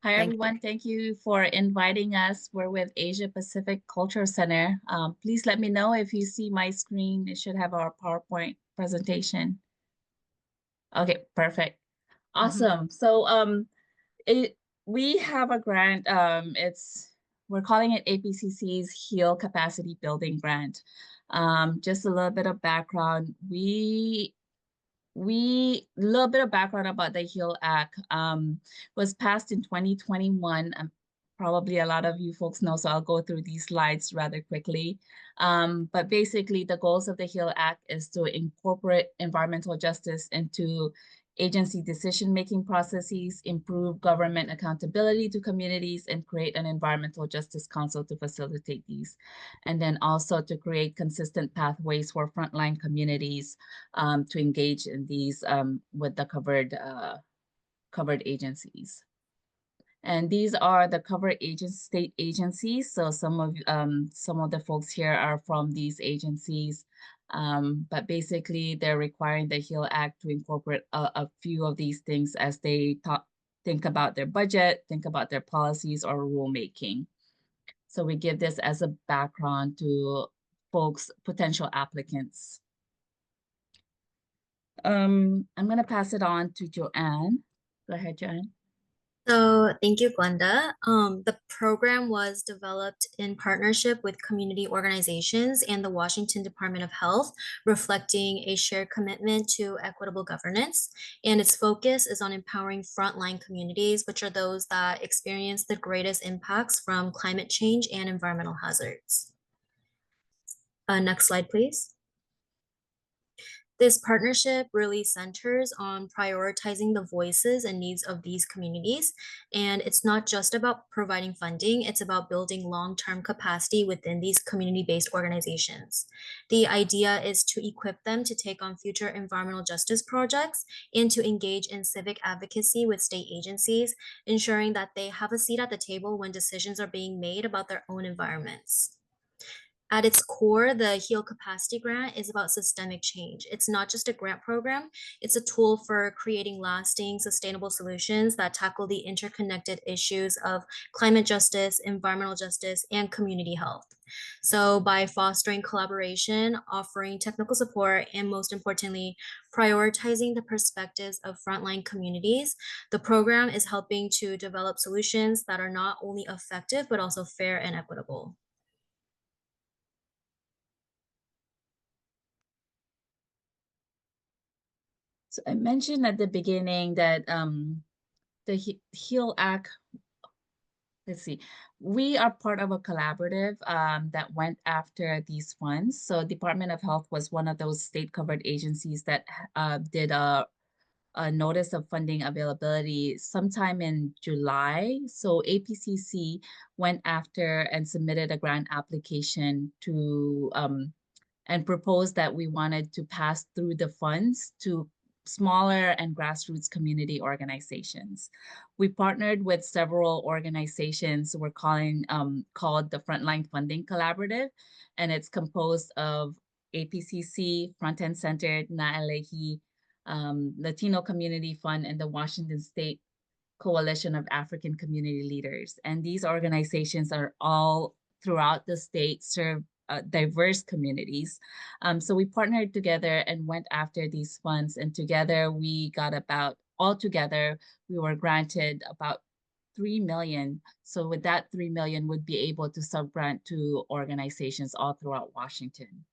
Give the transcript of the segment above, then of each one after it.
Hi, Thank everyone. Thank you for inviting us. We're with Asia Pacific Culture Center. Please let me know if you see my screen. It should have our PowerPoint presentation. Okay, perfect. you. Awesome. So it we have a grant. We're calling it APCC's Heal Capacity Building Grant. Just a little bit of background. We little bit of background about the HEAL Act was passed in 2021. Probably a lot of you folks know, so I'll go through these slides rather quickly. But basically, the goals of the HEAL Act is to incorporate environmental justice into agency decision-making processes, improve government accountability to communities, and create an environmental justice council to facilitate these. And then also to create consistent pathways for frontline communities to engage in these with the covered agencies. And these are the covered state agencies. So some of the folks here are from these agencies. But basically, they're requiring the HEAL Act to incorporate a few of these things as they think about their budget, think about their policies or rulemaking. So we give this as a background to folks, potential applicants. I'm gonna pass it on to Joanne. Go ahead, Joanne. So thank you, Glenda. The program was developed in partnership with community organizations and the Washington Department of Health, reflecting a shared commitment to equitable governance. And its focus is on empowering frontline communities, which are those that experience the greatest impacts from climate change and environmental hazards. Next slide, please. This partnership really centers on prioritizing the voices and needs of these communities. And it's not just about providing funding, it's about building long term capacity within these community based organizations. The idea is to equip them to take on future environmental justice projects and to engage in civic advocacy with state agencies, ensuring that they have a seat at the table when decisions are being made about their own environments. At its core, the HEAL Capacity Grant is about systemic change. It's not just a grant program, it's a tool for creating lasting, sustainable solutions that tackle the interconnected issues of climate justice, environmental justice, and community health. So, by fostering collaboration, offering technical support, and most importantly, prioritizing the perspectives of frontline communities, the program is helping to develop solutions that are not only effective, but also fair and equitable. So I mentioned at the beginning that the HEAL Act, let's see, we are part of a collaborative that went after these funds. So Department of Health was one of those state covered agencies that did a notice of funding availability sometime in July. So APCC went after and submitted a grant application to and proposed that we wanted to pass through the funds to smaller and grassroots community organizations. We partnered with several organizations we're calling called the Frontline Funding Collaborative, and it's composed of APCC, Front End Center, NAELEHI, Latino Community Fund, and the Washington State Coalition of African Community Leaders. And these organizations are all throughout the state, serve diverse communities. So we partnered together and went after these funds. And together we got altogether, we were granted about 3 million. So with that 3 million would be able to sub-grant to organizations all throughout Washington.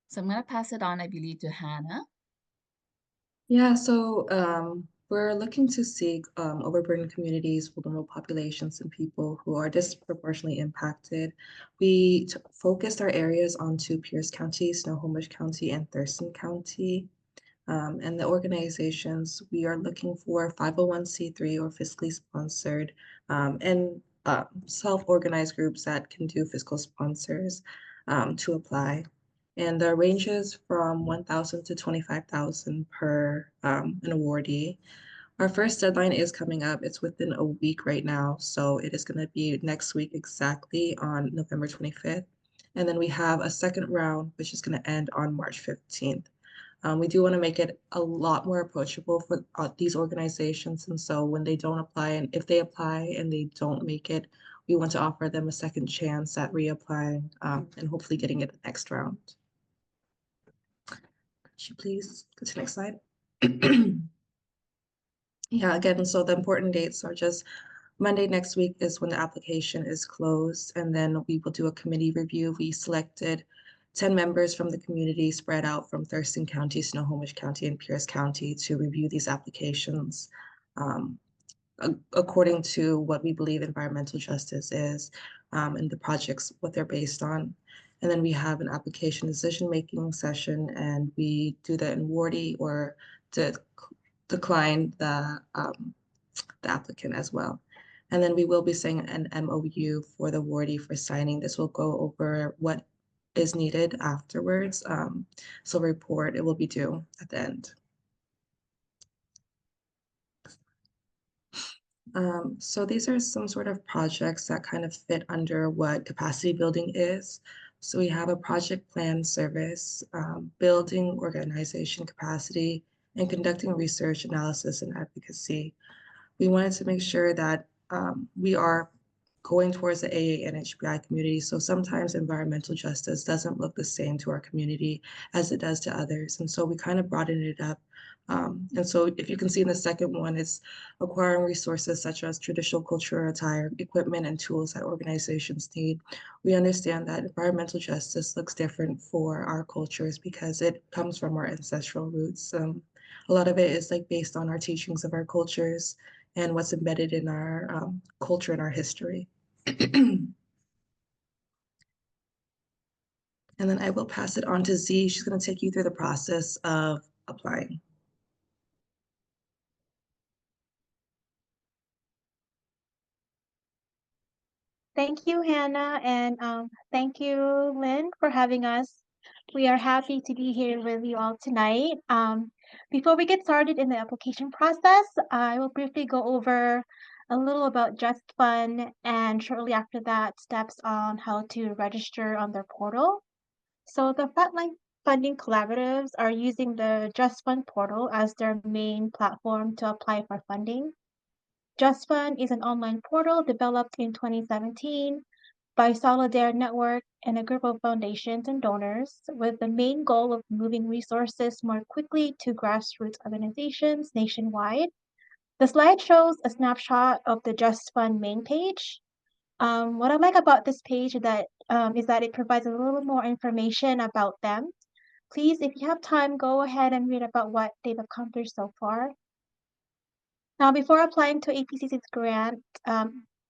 So I'm gonna pass it on, I believe, to Hannah. Yeah, so we're looking to seek overburdened communities, vulnerable populations, and people who are disproportionately impacted. We focused our areas onto Pierce County, Snohomish County, and Thurston County. And the organizations, we are looking for 501(c)(3) or fiscally sponsored and self-organized groups that can do fiscal sponsors to apply. And the ranges from 1,000 to 25,000 per an awardee. Our first deadline is coming up. It's within a week right now. So it is going to be next week exactly on November 25th. And then we have a second round, which is going to end on March 15th. We do want to make it a lot more approachable for these organizations. And so when they don't apply, and if they apply and they don't make it, we want to offer them a second chance at reapplying and hopefully getting it the next round. Could you please go to the next slide? Yeah, again, so the important dates are just Monday next week is when the application is closed, and then we will do a committee review. We selected 10 members from the community spread out from Thurston County, Snohomish County, and Pierce County to review these applications um, according to what we believe environmental justice is and the projects, what they're based on. And then we have an application decision-making session, and we do the awardee or decline the applicant as well. And then we will be saying an MOU for the awardee for signing. This will go over what is needed afterwards. So report, it will be due at the end. So these are some sort of projects that kind of fit under what capacity building is. So we have a project plan service, building organization capacity, and conducting research, analysis, and advocacy. We wanted to make sure that we are going towards the AA and HBI community. So sometimes environmental justice doesn't look the same to our community as it does to others. And so we kind of broadened it up. And so if you can see in the second one, it's acquiring resources such as traditional cultural attire, equipment, and tools that organizations need. We understand that environmental justice looks different for our cultures because it comes from our ancestral roots. A lot of it is like based on our teachings of our cultures and what's embedded in our culture and our history. And then I will pass it on to Z. She's going to take you through the process of applying. Thank you, Hannah, and thank you, Lynn, for having us. We are happy to be here with you all tonight. Before we get started in the application process, I will briefly go over a little about Just Fund, and shortly after that, steps on how to register on their portal. So the frontline funding collaboratives are using the Just Fund portal as their main platform to apply for funding. Just Fund is an online portal developed in 2017 by Solidaire Network and a group of foundations and donors with the main goal of moving resources more quickly to grassroots organizations nationwide. The slide shows a snapshot of the Just Fund main page. What I like about this page is that it provides a little more information about them. Please, if you have time, go ahead and read about what they've accomplished so far. Now, before applying to APCC's grant,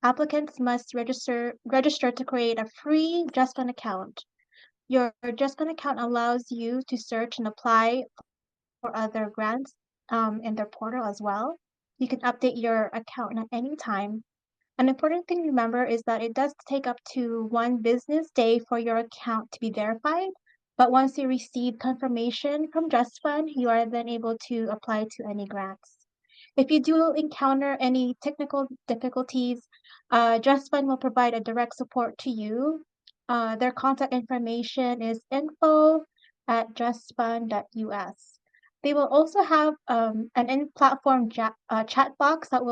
applicants must register to create a free Just Fund account. Your Just Fund account allows you to search and apply for other grants in their portal as well. You can update your account at any time. An important thing to remember is that it does take up to 1 business day for your account to be verified, but once you receive confirmation from Just Fund, you are then able to apply to any grants. If you do encounter any technical difficulties, Just Fund will provide a direct support to you. Their contact information is info@justfund.us. They will also have an in-platform chat box that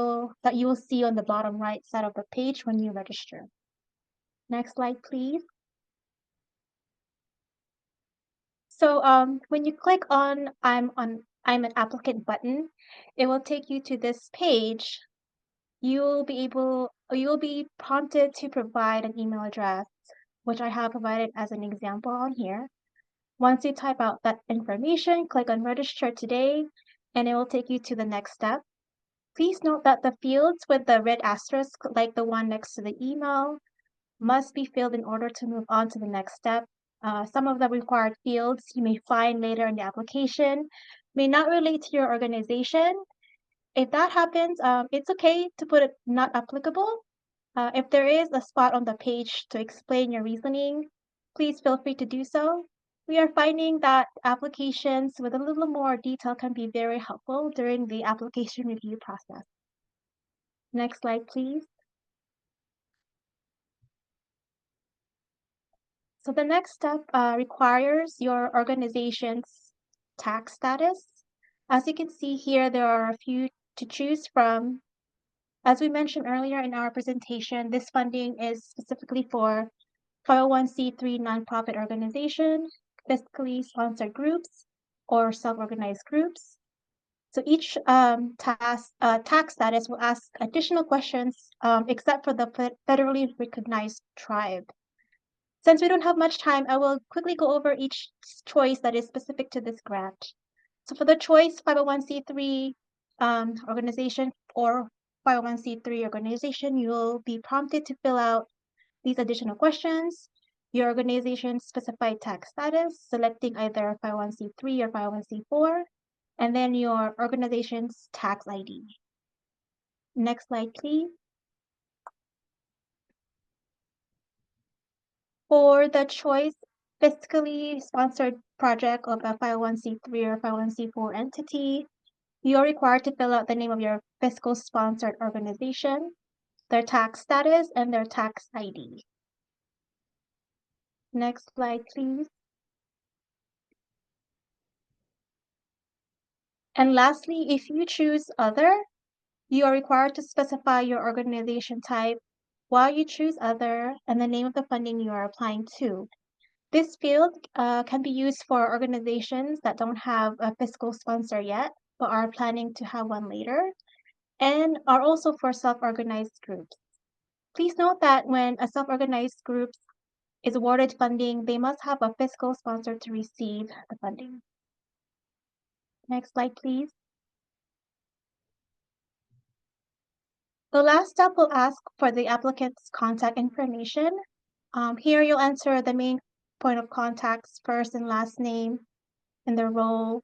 you will see on the bottom right side of the page when you register. Next slide, please. So when you click on I'm an applicant button, it will take you to this page. You'll be prompted to provide an email address, which I have provided as an example on here. Once you type out that information, click on register today, and it will take you to the next step. Please note that the fields with the red asterisk, like the one next to the email, must be filled in order to move on to the next step. Some of the required fields you may find later in the application may not relate to your organization. If that happens, it's okay to put it not applicable. If there is a spot on the page to explain your reasoning, please feel free to do so. We are finding that applications with a little more detail can be very helpful during the application review process. Next slide, please. So the next step requires your organization's tax status. As you can see here, there are a few to choose from. As we mentioned earlier in our presentation, this funding is specifically for 501c3 nonprofit organization, fiscally sponsored groups, or self-organized groups. So each tax status will ask additional questions, except for the federally recognized tribe. Since we don't have much time, I will quickly go over each choice that is specific to this grant. So for the choice 501c3 organization or 501c3 organization, you'll be prompted to fill out these additional questions, your organization's specified tax status, selecting either 501c3 or 501c4, and then your organization's tax ID. Next slide, please. For the choice fiscally sponsored project of a 501c3 or 501c4 entity, you are required to fill out the name of your fiscal sponsored organization, their tax status, and their tax ID. Next slide, please. And lastly, if you choose other, you are required to specify your organization type, why you choose other, and the name of the funding you are applying to. This field can be used for organizations that don't have a fiscal sponsor yet, but are planning to have one later, and are also for self-organized groups. Please note that when a self-organized group is awarded funding, they must have a fiscal sponsor to receive the funding. Next slide, please. The last step will ask for the applicant's contact information. Here you'll enter the main point of contact's first and last name and their role.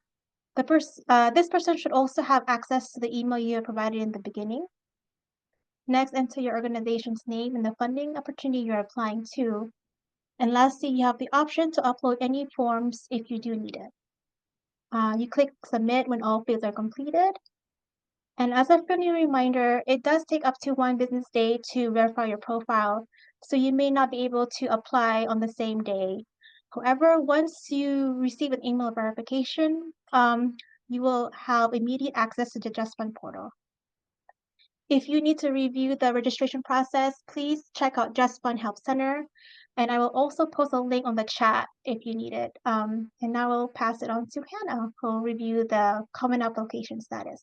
This person should also have access to the email you have provided in the beginning. Next, enter your organization's name and the funding opportunity you're applying to. And lastly, you have the option to upload any forms if you do need it. You click submit when all fields are completed. And as a friendly reminder, it does take up to 1 business day to verify your profile, so you may not be able to apply on the same day. However, once you receive an email verification, you will have immediate access to the Just Fund portal. If you need to review the registration process, please check out Just Fund Help Center, and I will also post a link on the chat if you need it. And now I'll pass it on to Hannah, who will review the common application status.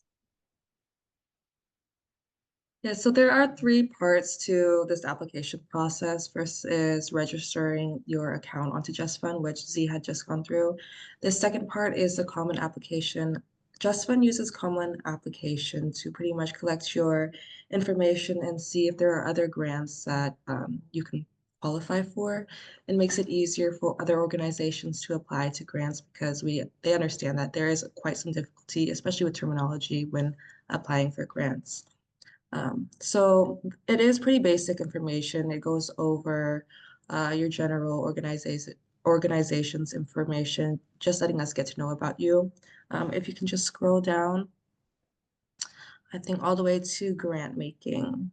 Yeah, so there are 3 parts to this application process. First is registering your account onto JustFund, which Z had just gone through. The second part is the common application. JustFund uses common application to pretty much collect your information and see if there are other grants that you can qualify for. It makes it easier for other organizations to apply to grants because they understand that there is quite some difficulty, especially with terminology when applying for grants. So it is pretty basic information. It goes over your general organization's information, just letting us get to know about you. If you can just scroll down, I think all the way to grant making.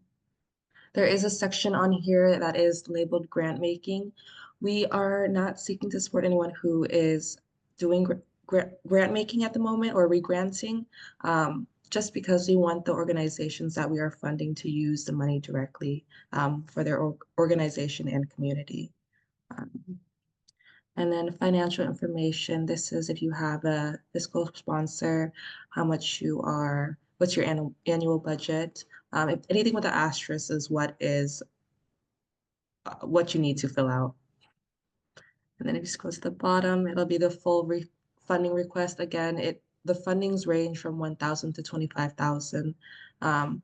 There is a section on here that is labeled grant making. We are not seeking to support anyone who is doing grant making at the moment or regranting, just because we want the organizations that we are funding to use the money directly for their organization and community. And then financial information. This is if you have a fiscal sponsor, how much you are, what's your annual budget. If anything with an asterisk is what you need to fill out. And then if you scroll to the bottom, it'll be the full funding request. Again, the fundings range from 1,000 to 25,000. But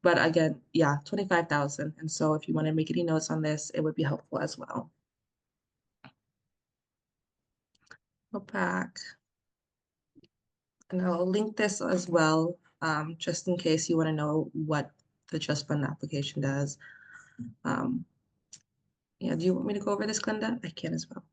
again, yeah, 25,000. And so if you want to make any notes on this, it would be helpful as well. Go back. And I'll link this as well, just in case you want to know what the Just Fund application does. Yeah, do you want me to go over this, Glenda? I can as well.